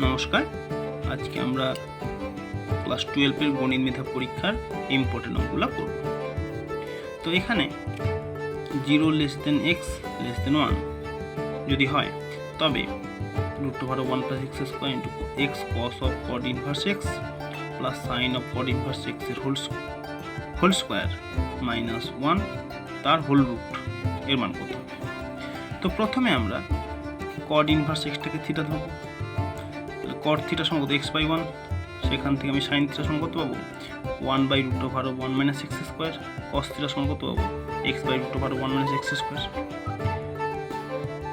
নমস্কার, আজকে আমরা ক্লাস 12 এর গণিত মেধা পরীক্ষার ইম্পর্টেন্ট অঙ্কগুলো করব। তো এখানে 0 less than x less than 1 যদি হয় তবে √1 + x square into x cos of cot inverse x plus sin of cot inverse x এর হোল স্কয়ার মাইনাস 1 তার হোল রুট এর মান কত হবে। তো প্রথমে আমরা cot inverse x টাকে থিটা ধরব। cot থিটা সমান কত x/1, সেখান থেকে আমি sin থিটা সমান কত পাবো 1/√1 - x স্কয়ার, cos থিটা সমান কত পাবো x/√1 - x স্কয়ার।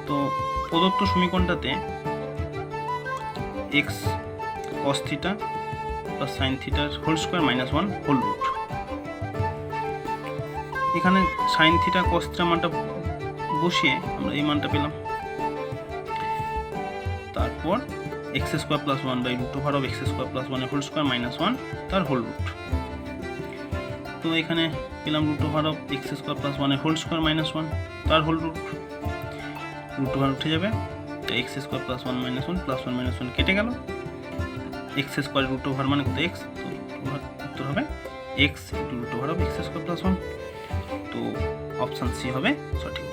তো প্রদত্ত সমীকরণটাতে x cos theta plus sin থিটার whole square minus 1 whole root. এখানে sin থিটা cos থিটা মানটা বসিয়ে আমরা এই মানটা পেলাম। তারপর x square plus 1/√x square plus 1 এর হোল স্কয়ার মাইনাস 1 তার হোল রুট। তো এখানে পেলাম √x স্কয়ার প্লাস 1 এর হোল স্কয়ার মাইনাস 1 তার হোল রুট। √1 উঠে যাবে, তো x square plus 1 minus 1 plus 1 minus 1 কেটে গেল। x স্কয়ার √1 মানে কত x, তো উত্তর হবে x √x স্কয়ার প্লাস 1। তো অপশন সি হবে সঠিক।